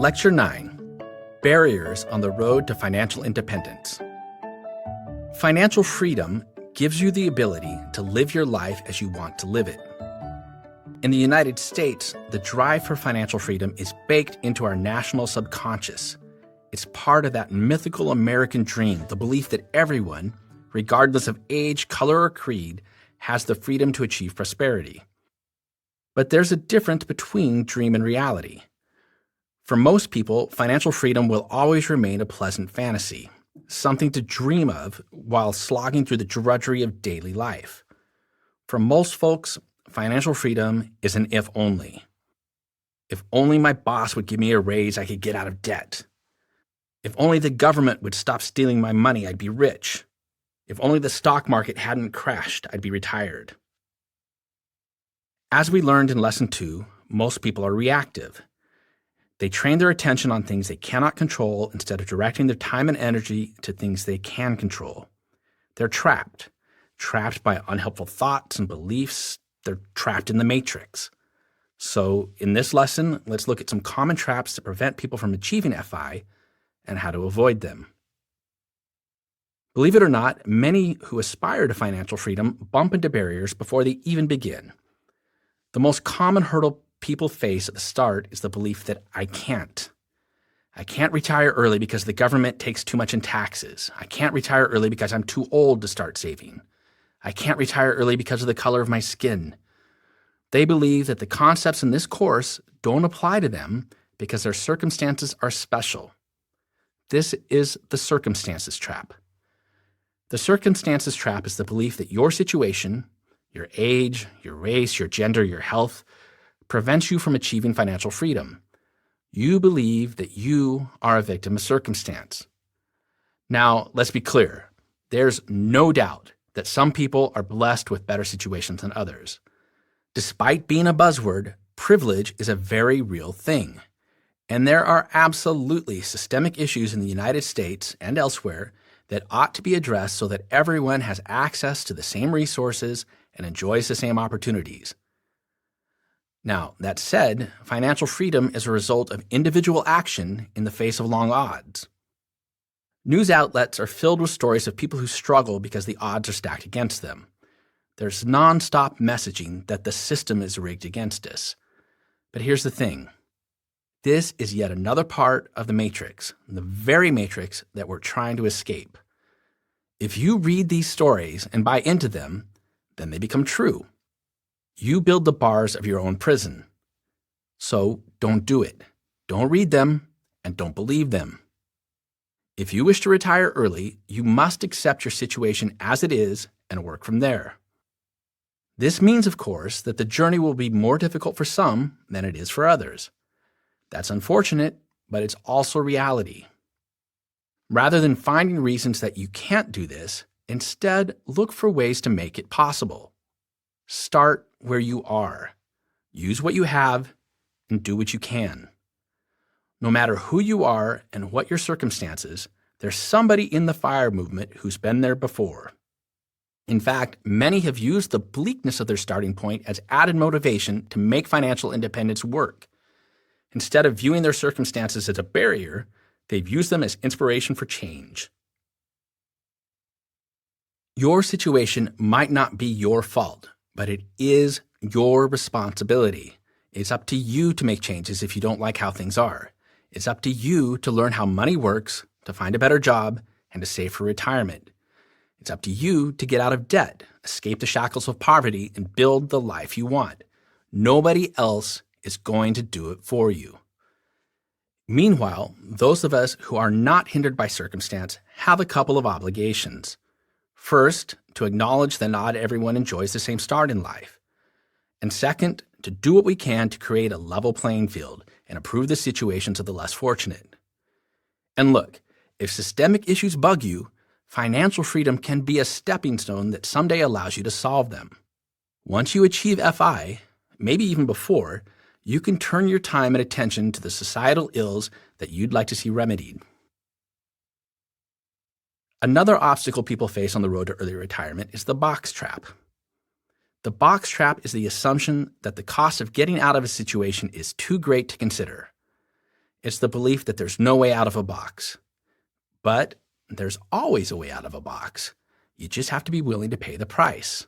Lecture 9: Barriers on the Road to Financial Independence. Financial freedom gives you the ability to live your life as you want to live it. In the United States, the drive for financial freedom is baked into our national subconscious. It's part of that mythical American dream, the belief that everyone, regardless of age, color, or creed, has the freedom to achieve prosperity. But there's a difference between dream and reality. For most people, financial freedom will always remain a pleasant fantasy, something to dream of while slogging through the drudgery of daily life. For most folks, financial freedom is an if only. If only my boss would give me a raise, I could get out of debt. If only the government would stop stealing my money, I'd be rich. If only the stock market hadn't crashed, I'd be retired. As we learned in Lesson 2, most people are reactive. They train their attention on things they cannot control instead of directing their time and energy to things they can control. They're trapped by unhelpful thoughts and beliefs. They're trapped in the matrix. So in this lesson, let's look at some common traps that prevent people from achieving FI and how to avoid them. Believe it or not, many who aspire to financial freedom bump into barriers before they even begin. The most common hurdle people face at the start is the belief that I can't retire early because the government takes too much in taxes. I can't retire early because I'm too old to start saving. I can't retire early because of the color of my skin. They believe that the concepts in this course don't apply to them because their circumstances are special. This is the circumstances trap. The circumstances trap is the belief that your situation, your age, your race, your gender, your health, prevents you from achieving financial freedom. You believe that you are a victim of circumstance. Now, let's be clear. There's no doubt that some people are blessed with better situations than others. Despite being a buzzword, privilege is a very real thing. And there are absolutely systemic issues in the United States and elsewhere that ought to be addressed so that everyone has access to the same resources and enjoys the same opportunities. Now, that said, financial freedom is a result of individual action in the face of long odds. News outlets are filled with stories of people who struggle because the odds are stacked against them. There's nonstop messaging that the system is rigged against us. But here's the thing. This is yet another part of the matrix, the very matrix that we're trying to escape. If you read these stories and buy into them, then they become true. You build the bars of your own prison. So don't do it. Don't read them and don't believe them. If you wish to retire early, you must accept your situation as it is and work from there. This means, of course, that the journey will be more difficult for some than it is for others. That's unfortunate, but it's also reality. Rather than finding reasons that you can't do this, instead look for ways to make it possible. Start where you are. Use what you have and do what you can. No matter who you are and what your circumstances, there's somebody in the FIRE movement who's been there before. In fact, many have used the bleakness of their starting point as added motivation to make financial independence work. Instead of viewing their circumstances as a barrier, they've used them as inspiration for change. Your situation might not be your fault, but it is your responsibility. It's up to you to make changes if you don't like how things are. It's up to you to learn how money works, to find a better job, and to save for retirement. It's up to you to get out of debt, escape the shackles of poverty, and build the life you want. Nobody else is going to do it for you. Meanwhile, those of us who are not hindered by circumstance have a couple of obligations. First, to acknowledge that not everyone enjoys the same start in life. And second, to do what we can to create a level playing field and improve the situations of the less fortunate. And look, if systemic issues bug you, financial freedom can be a stepping stone that someday allows you to solve them. Once you achieve FI, maybe even before, you can turn your time and attention to the societal ills that you'd like to see remedied. Another obstacle people face on the road to early retirement is the box trap. The box trap is the assumption that the cost of getting out of a situation is too great to consider. It's the belief that there's no way out of a box. But there's always a way out of a box. You just have to be willing to pay the price.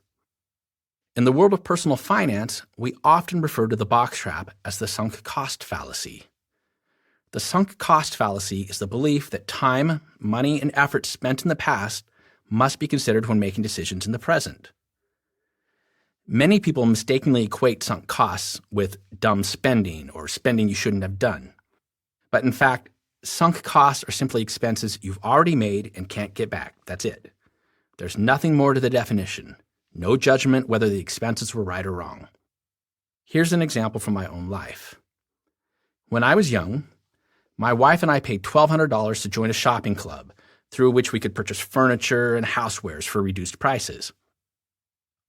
In the world of personal finance, we often refer to the box trap as the sunk cost fallacy. The sunk cost fallacy is the belief that time, money, and effort spent in the past must be considered when making decisions in the present. Many people mistakenly equate sunk costs with dumb spending or spending you shouldn't have done. But in fact, sunk costs are simply expenses you've already made and can't get back. That's it. There's nothing more to the definition. No judgment whether the expenses were right or wrong. Here's an example from my own life. When I was young, my wife and I paid $1,200 to join a shopping club through which we could purchase furniture and housewares for reduced prices.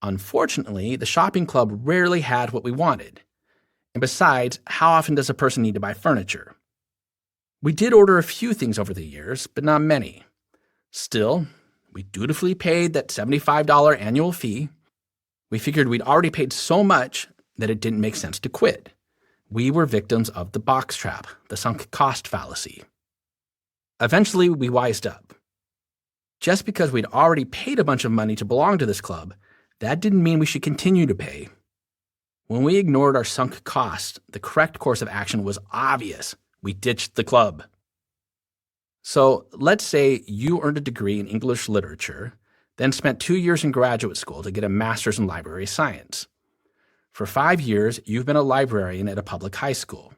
Unfortunately, the shopping club rarely had what we wanted. And besides, how often does a person need to buy furniture? We did order a few things over the years, but not many. Still, we dutifully paid that $75 annual fee. We figured we'd already paid so much that it didn't make sense to quit. We were victims of the box trap, the sunk cost fallacy. Eventually, we wised up. Just because we'd already paid a bunch of money to belong to this club, that didn't mean we should continue to pay. When we ignored our sunk costs, the correct course of action was obvious. We ditched the club. So let's say you earned a degree in English literature, then spent 2 years in graduate school to get a master's in library science. For 5 years, you've been a librarian at a public high school.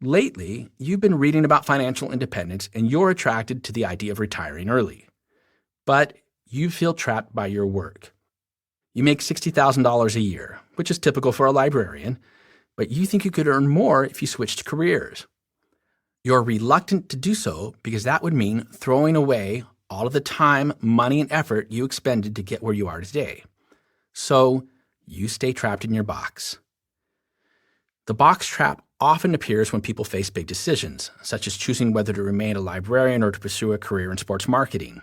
Lately, you've been reading about financial independence and you're attracted to the idea of retiring early. But you feel trapped by your work. You make $60,000 a year, which is typical for a librarian, but you think you could earn more if you switched careers. You're reluctant to do so because that would mean throwing away all of the time, money, and effort you expended to get where you are today. So you stay trapped in your box. The box trap often appears when people face big decisions, such as choosing whether to remain a librarian or to pursue a career in sports marketing,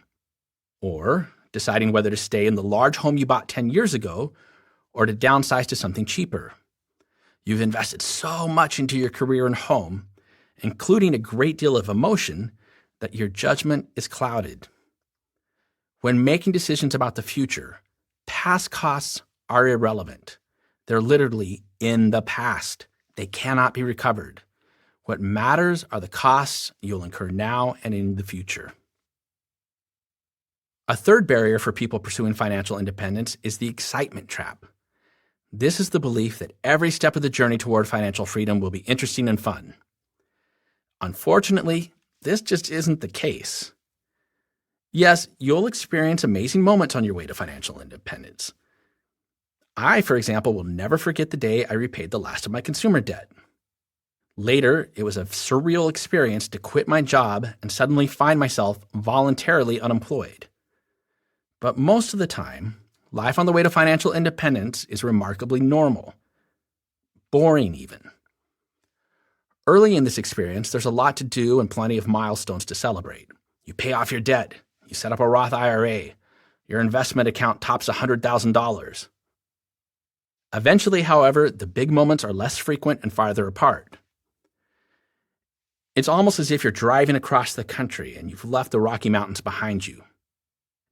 or deciding whether to stay in the large home you bought 10 years ago or to downsize to something cheaper. You've invested so much into your career and home, including a great deal of emotion, that your judgment is clouded. When making decisions about the future, past costs are irrelevant. They're literally in the past. They cannot be recovered. What matters are the costs you'll incur now and in the future. A third barrier for people pursuing financial independence is the excitement trap. This is the belief that every step of the journey toward financial freedom will be interesting and fun. Unfortunately, this just isn't the case. Yes, you'll experience amazing moments on your way to financial independence. I, for example, will never forget the day I repaid the last of my consumer debt. Later, it was a surreal experience to quit my job and suddenly find myself voluntarily unemployed. But most of the time, life on the way to financial independence is remarkably normal. Boring, even. Early in this experience, there's a lot to do and plenty of milestones to celebrate. You pay off your debt. You set up a Roth IRA. Your investment account tops $100,000. Eventually, however, the big moments are less frequent and farther apart. It's almost as if you're driving across the country and you've left the Rocky Mountains behind you.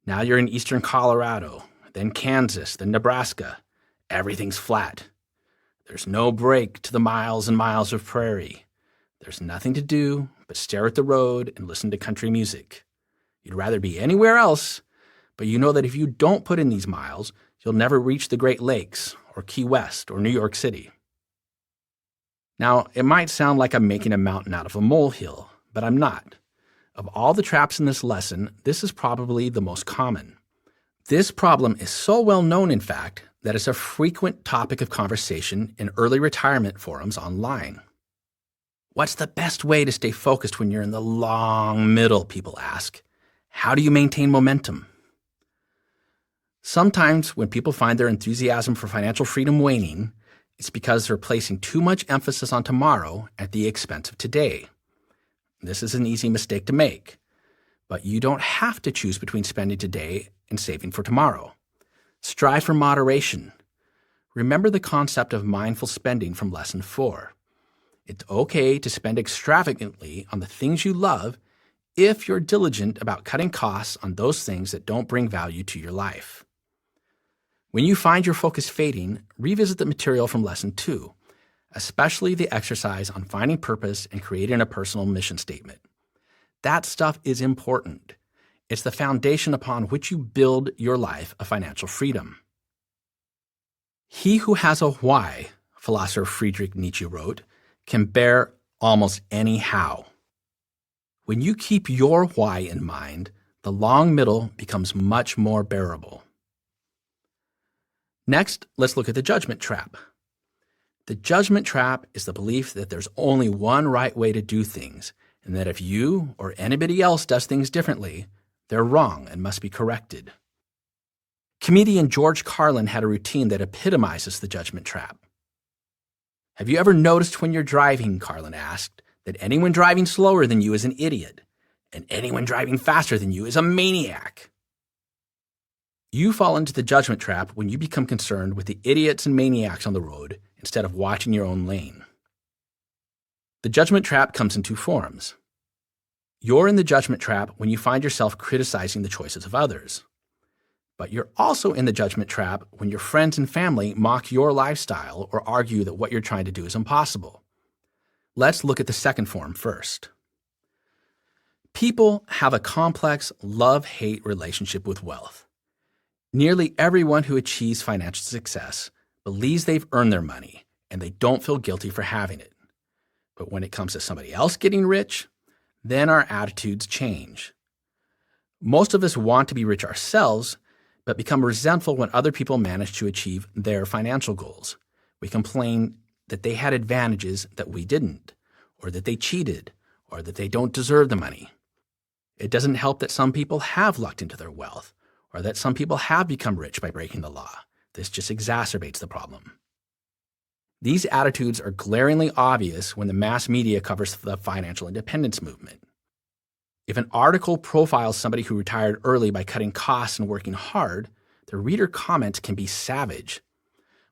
Now you're in eastern Colorado, then Kansas, then Nebraska. Everything's flat. There's no break to the miles and miles of prairie. There's nothing to do but stare at the road and listen to country music. You'd rather be anywhere else, but you know that if you don't put in these miles, you'll never reach the Great Lakes or Key West or New York City. Now, it might sound like I'm making a mountain out of a molehill, but I'm not. Of all the traps in this lesson, this is probably the most common. This problem is so well known, in fact, that it's a frequent topic of conversation in early retirement forums online. What's the best way to stay focused when you're in the long middle, people ask. How do you maintain momentum? Sometimes when people find their enthusiasm for financial freedom waning, it's because they're placing too much emphasis on tomorrow at the expense of today. This is an easy mistake to make, but you don't have to choose between spending today and saving for tomorrow. Strive for moderation. Remember the concept of mindful spending from Lesson 4. It's okay to spend extravagantly on the things you love if you're diligent about cutting costs on those things that don't bring value to your life. When you find your focus fading, revisit the material from Lesson 2, especially the exercise on finding purpose and creating a personal mission statement. That stuff is important. It's the foundation upon which you build your life of financial freedom. He who has a why, philosopher Friedrich Nietzsche wrote, can bear almost any how. When you keep your why in mind, the long middle becomes much more bearable. Next, let's look at the judgment trap. The judgment trap is the belief that there's only one right way to do things, and that if you or anybody else does things differently, they're wrong and must be corrected. Comedian George Carlin had a routine that epitomizes the judgment trap. "Have you ever noticed when you're driving," Carlin asked, "that anyone driving slower than you is an idiot, and anyone driving faster than you is a maniac?" You fall into the judgment trap when you become concerned with the idiots and maniacs on the road instead of watching your own lane. The judgment trap comes in two forms. You're in the judgment trap when you find yourself criticizing the choices of others. But you're also in the judgment trap when your friends and family mock your lifestyle or argue that what you're trying to do is impossible. Let's look at the second form first. People have a complex love-hate relationship with wealth. Nearly everyone who achieves financial success believes they've earned their money and they don't feel guilty for having it. But when it comes to somebody else getting rich, then our attitudes change. Most of us want to be rich ourselves, but become resentful when other people manage to achieve their financial goals. We complain that they had advantages that we didn't, or that they cheated, or that they don't deserve the money. It doesn't help that some people have lucked into their wealth, or that some people have become rich by breaking the law. This just exacerbates the problem. These attitudes are glaringly obvious when the mass media covers the financial independence movement. If an article profiles somebody who retired early by cutting costs and working hard, the reader comments can be savage.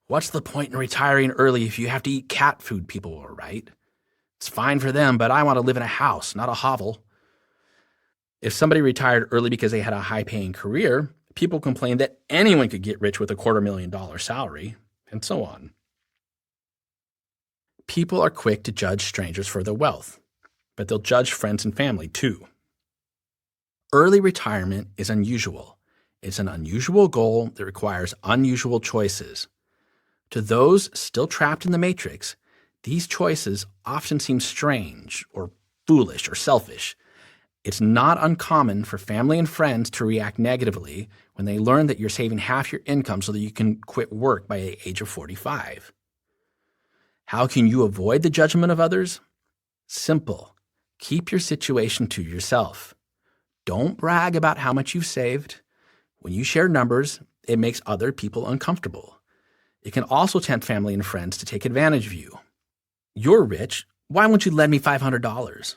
"What's the point in retiring early if you have to eat cat food?" people will write. "It's fine for them, but I want to live in a house, not a hovel." If somebody retired early because they had a high-paying career, people complain that anyone could get rich with a $250,000 salary, and so on. People are quick to judge strangers for their wealth, but they'll judge friends and family too. Early retirement is unusual. It's an unusual goal that requires unusual choices. To those still trapped in the matrix, these choices often seem strange or foolish or selfish. It's not uncommon for family and friends to react negatively when they learn that you're saving half your income so that you can quit work by the age of 45. How can you avoid the judgment of others? Simple. Keep your situation to yourself. Don't brag about how much you've saved. When you share numbers, it makes other people uncomfortable. It can also tempt family and friends to take advantage of you. "You're rich. Why won't you lend me $500?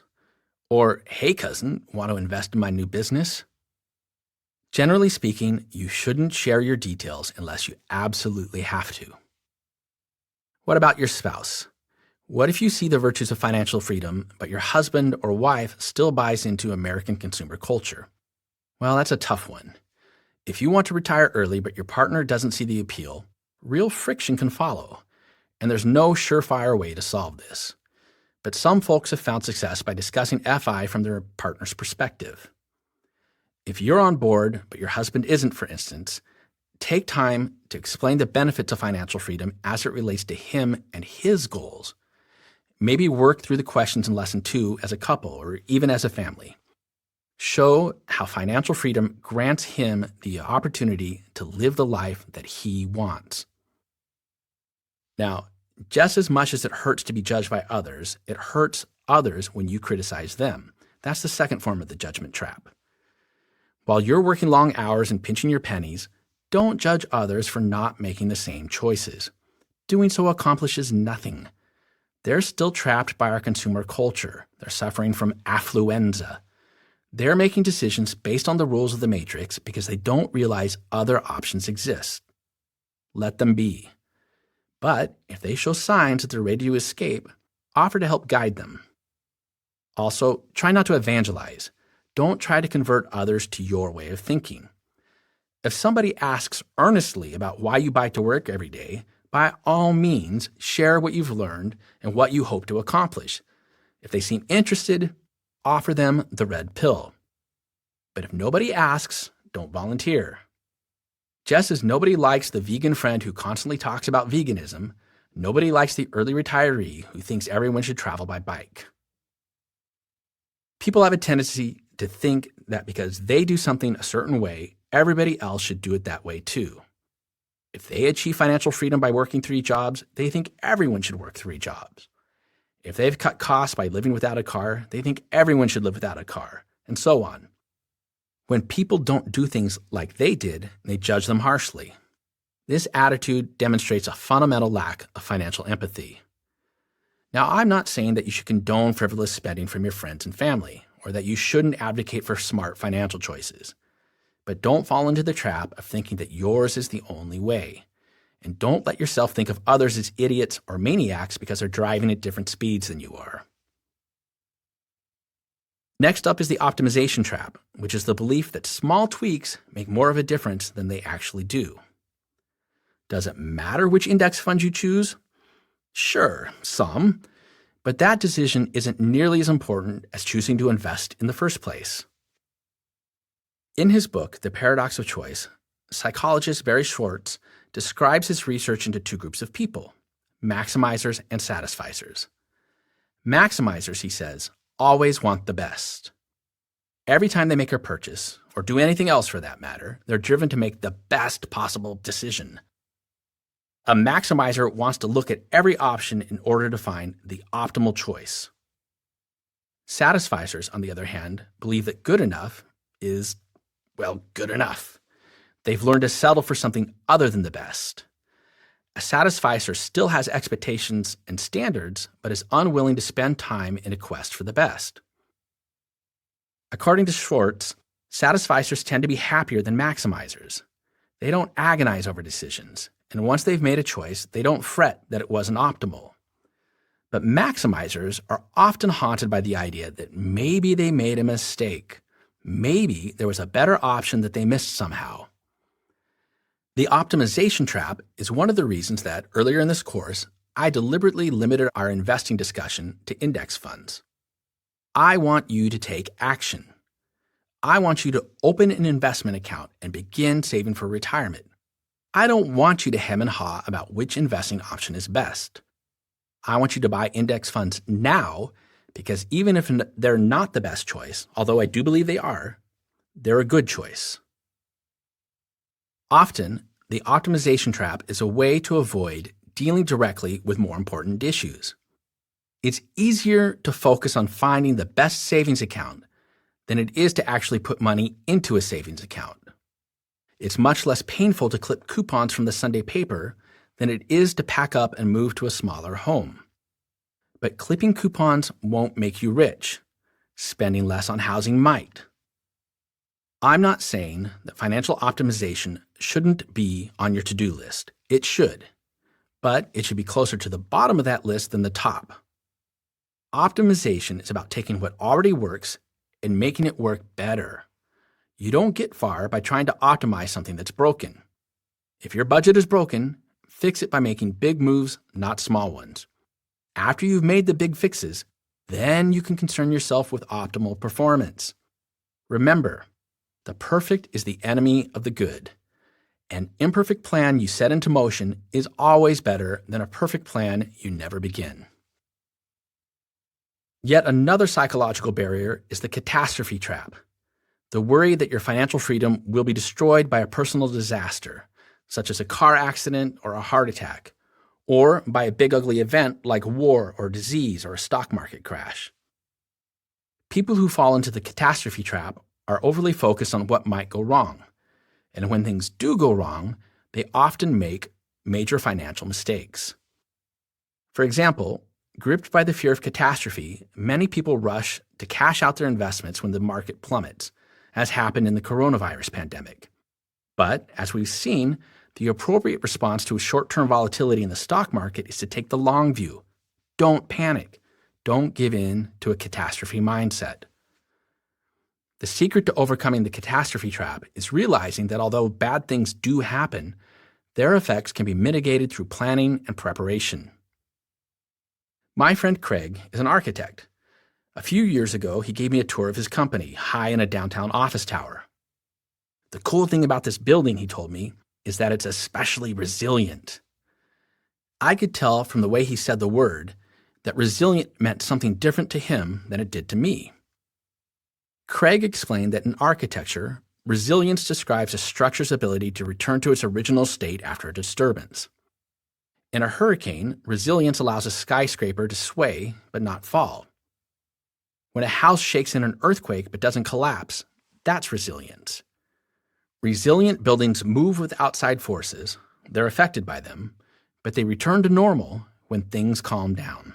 Or, "Hey, cousin, want to invest in my new business?" Generally speaking, you shouldn't share your details unless you absolutely have to. What about your spouse? What if you see the virtues of financial freedom, but your husband or wife still buys into American consumer culture? Well, that's a tough one. If you want to retire early, but your partner doesn't see the appeal, real friction can follow, and there's no surefire way to solve this. But some folks have found success by discussing FI from their partner's perspective. If you're on board, but your husband isn't, for instance, take time to explain the benefits of financial freedom as it relates to him and his goals. Maybe work through the questions in Lesson 2 as a couple or even as a family. Show how financial freedom grants him the opportunity to live the life that he wants. Now, just as much as it hurts to be judged by others, it hurts others when you criticize them. That's the second form of the judgment trap. While you're working long hours and pinching your pennies, don't judge others for not making the same choices. Doing so accomplishes nothing. They're still trapped by our consumer culture. They're suffering from affluenza. They're making decisions based on the rules of the matrix because they don't realize other options exist. Let them be. But if they show signs that they're ready to escape, Offer to help guide them. Also, try not to evangelize. Don't try to convert others to your way of thinking. If somebody asks earnestly about why you bike to work every day, by all means, share what you've learned and what you hope to accomplish. If they seem interested, offer them the red pill. But if nobody asks, don't volunteer. Just as nobody likes the vegan friend who constantly talks about veganism, nobody likes the early retiree who thinks everyone should travel by bike. People have a tendency to think that because they do something a certain way, everybody else should do it that way too. If they achieve financial freedom by working 3 jobs, they think everyone should work 3 jobs. If they've cut costs by living without a car, they think everyone should live without a car, and so on. When people don't do things like they did, they judge them harshly. This attitude demonstrates a fundamental lack of financial empathy. Now, I'm not saying that you should condone frivolous spending from your friends and family, or that you shouldn't advocate for smart financial choices. But don't fall into the trap of thinking that yours is the only way. And don't let yourself think of others as idiots or maniacs because they're driving at different speeds than you are. Next up is the optimization trap, which is the belief that small tweaks make more of a difference than they actually do. Does it matter which index fund you choose? Sure, some, but that decision isn't nearly as important as choosing to invest in the first place. In his book, The Paradox of Choice, psychologist Barry Schwartz describes his research into 2 groups of people, maximizers and satisficers. Maximizers, he says, always want the best. Every time they make a purchase, or do anything else for that matter, they're driven to make the best possible decision. A maximizer wants to look at every option in order to find the optimal choice. Satisficers, on the other hand, believe that good enough is, well, good enough. They've learned to settle for something other than the best. A satisficer still has expectations and standards, but is unwilling to spend time in a quest for the best. According to Schwartz, satisficers tend to be happier than maximizers. They don't agonize over decisions, and once they've made a choice, they don't fret that it wasn't optimal. But maximizers are often haunted by the idea that maybe they made a mistake. Maybe there was a better option that they missed somehow. The optimization trap is one of the reasons that, earlier in this course, I deliberately limited our investing discussion to index funds. I want you to take action. I want you to open an investment account and begin saving for retirement. I don't want you to hem and haw about which investing option is best. I want you to buy index funds now because even if they're not the best choice, although I do believe they are, they're a good choice. Often, the optimization trap is a way to avoid dealing directly with more important issues. It's easier to focus on finding the best savings account than it is to actually put money into a savings account. It's much less painful to clip coupons from the Sunday paper than it is to pack up and move to a smaller home. But clipping coupons won't make you rich. Spending less on housing might. I'm not saying that financial optimization shouldn't be on your to-do list. It should. But it should be closer to the bottom of that list than the top. Optimization is about taking what already works and making it work better. You don't get far by trying to optimize something that's broken. If your budget is broken, fix it by making big moves, not small ones. After you've made the big fixes, then you can concern yourself with optimal performance. Remember, the perfect is the enemy of the good. An imperfect plan you set into motion is always better than a perfect plan you never begin. Yet another psychological barrier is the catastrophe trap. The worry that your financial freedom will be destroyed by a personal disaster, such as a car accident or a heart attack, or by a big ugly event like war or disease or a stock market crash. People who fall into the catastrophe trap are overly focused on what might go wrong, and when things do go wrong, they often make major financial mistakes. For example, gripped by the fear of catastrophe, many people rush to cash out their investments when the market plummets, as happened in the coronavirus pandemic. But, as we've seen, the appropriate response to short-term volatility in the stock market is to take the long view. Don't panic. Don't give in to a catastrophe mindset. The secret to overcoming the catastrophe trap is realizing that although bad things do happen, their effects can be mitigated through planning and preparation. My friend Craig is an architect. A few years ago, he gave me a tour of his company, high in a downtown office tower. The cool thing about this building, he told me, is that it's especially resilient. I could tell from the way he said the word that resilient meant something different to him than it did to me. Craig explained that in architecture, resilience describes a structure's ability to return to its original state after a disturbance. In a hurricane, resilience allows a skyscraper to sway but not fall. When a house shakes in an earthquake but doesn't collapse, that's resilience. Resilient buildings move with outside forces, they're affected by them, but they return to normal when things calm down.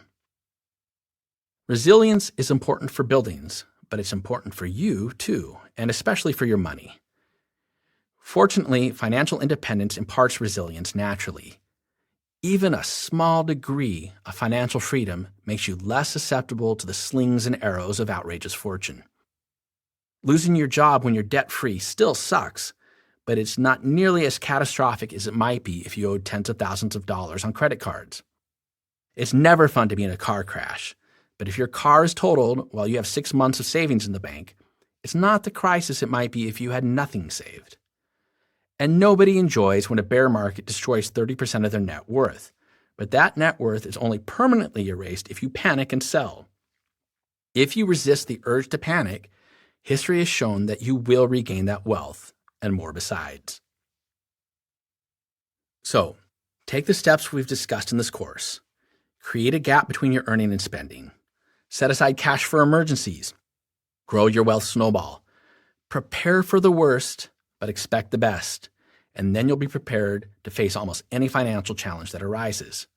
Resilience is important for buildings, but it's important for you too, and especially for your money. Fortunately, financial independence imparts resilience naturally. Even a small degree of financial freedom makes you less susceptible to the slings and arrows of outrageous fortune. Losing your job when you're debt-free still sucks, but it's not nearly as catastrophic as it might be if you owed tens of thousands of dollars on credit cards. It's never fun to be in a car crash, but if your car is totaled while you have 6 months of savings in the bank, it's not the crisis it might be if you had nothing saved. And nobody enjoys when a bear market destroys 30% of their net worth, but that net worth is only permanently erased if you panic and sell. If you resist the urge to panic, history has shown that you will regain that wealth, and more besides. So, take the steps we've discussed in this course. Create a gap between your earning and spending. Set aside cash for emergencies. Grow your wealth snowball. Prepare for the worst, but expect the best, and then you'll be prepared to face almost any financial challenge that arises.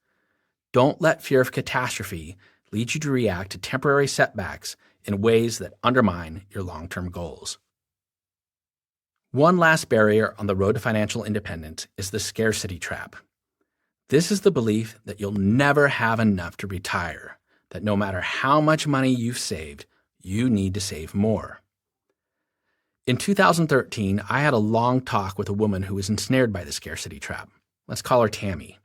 Don't let fear of catastrophe lead you to react to temporary setbacks in ways that undermine your long-term goals. One last barrier on the road to financial independence is the scarcity trap. This is the belief that you'll never have enough to retire, that no matter how much money you've saved, you need to save more. In 2013, I had a long talk with a woman who was ensnared by the scarcity trap. Let's call her Tammy.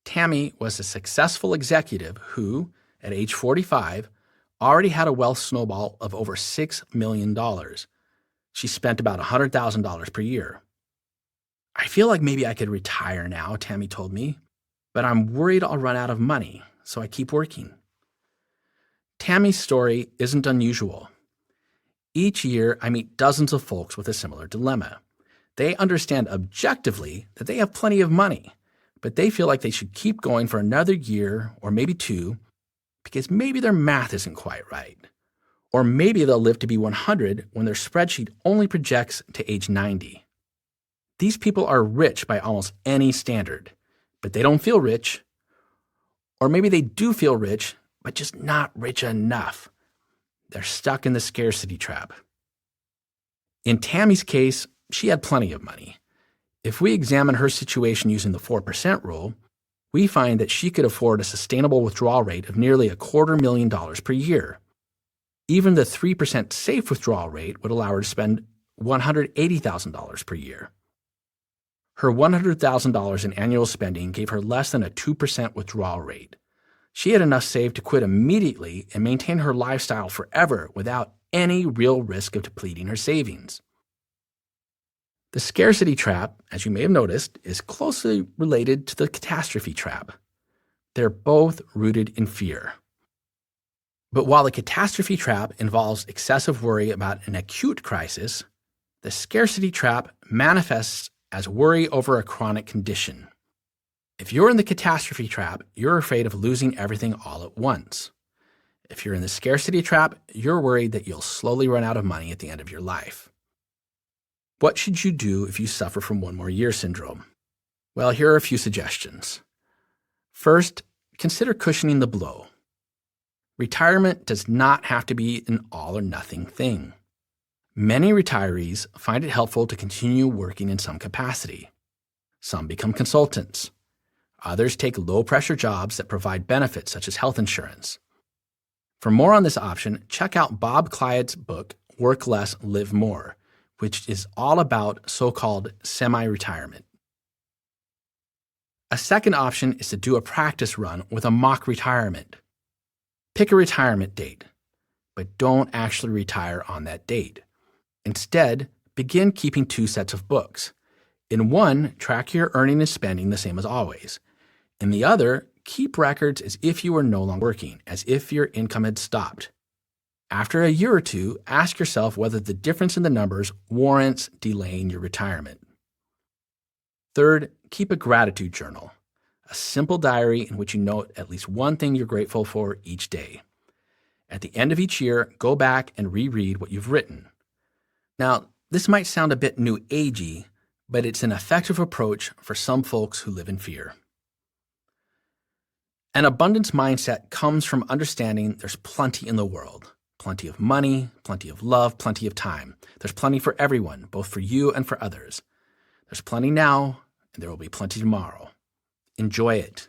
Tammy was a successful executive who, at age 45, already had a wealth snowball of over $6 million. She spent about $100,000 per year. I feel like maybe I could retire now, Tammy told me, but I'm worried I'll run out of money, so I keep working. Tammy's story isn't unusual. Each year, I meet dozens of folks with a similar dilemma. They understand objectively that they have plenty of money, but they feel like they should keep going for another year or maybe two because maybe their math isn't quite right. Or maybe they'll live to be 100 when their spreadsheet only projects to age 90. These people are rich by almost any standard, but they don't feel rich. Or maybe they do feel rich, but just not rich enough. They're stuck in the scarcity trap. In Tammy's case, she had plenty of money. If we examine her situation using the 4% rule, we find that she could afford a sustainable withdrawal rate of nearly $250,000 per year. Even the 3% safe withdrawal rate would allow her to spend $180,000 per year. Her $100,000 in annual spending gave her less than a 2% withdrawal rate. She had enough saved to quit immediately and maintain her lifestyle forever without any real risk of depleting her savings. The scarcity trap, as you may have noticed, is closely related to the catastrophe trap. They're both rooted in fear. But while the catastrophe trap involves excessive worry about an acute crisis, the scarcity trap manifests as worry over a chronic condition. If you're in the catastrophe trap, you're afraid of losing everything all at once. If you're in the scarcity trap, you're worried that you'll slowly run out of money at the end of your life. What should you do if you suffer from one more year syndrome? Well, here are a few suggestions. First, consider cushioning the blow. Retirement does not have to be an all-or-nothing thing. Many retirees find it helpful to continue working in some capacity. Some become consultants. Others take low-pressure jobs that provide benefits such as health insurance. For more on this option, check out Bob Clyde's book, Work Less, Live More, which is all about so-called semi-retirement. A second option is to do a practice run with a mock retirement. Pick a retirement date, but don't actually retire on that date. Instead, begin keeping 2 sets of books. In one, track your earning and spending the same as always. In the other, keep records as if you were no longer working, as if your income had stopped. After a year or two, ask yourself whether the difference in the numbers warrants delaying your retirement. Third, keep a gratitude journal, a simple diary in which you note at least one thing you're grateful for each day. At the end of each year, go back and reread what you've written. Now, this might sound a bit new agey, but it's an effective approach for some folks who live in fear. An abundance mindset comes from understanding there's plenty in the world. Plenty of money, plenty of love, plenty of time. There's plenty for everyone, both for you and for others. There's plenty now, and there will be plenty tomorrow. Enjoy it.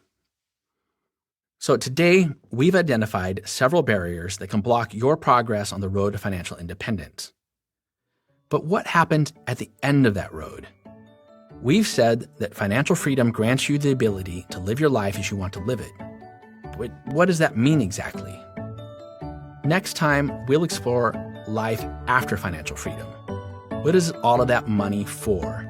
So today, we've identified several barriers that can block your progress on the road to financial independence. But what happened at the end of that road? We've said that financial freedom grants you the ability to live your life as you want to live it. But what does that mean exactly? Next time, we'll explore life after financial freedom. What is all of that money for?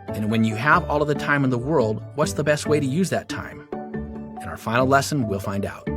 And when you have all of the time in the world, what's the best way to use that time? In our final lesson, we'll find out.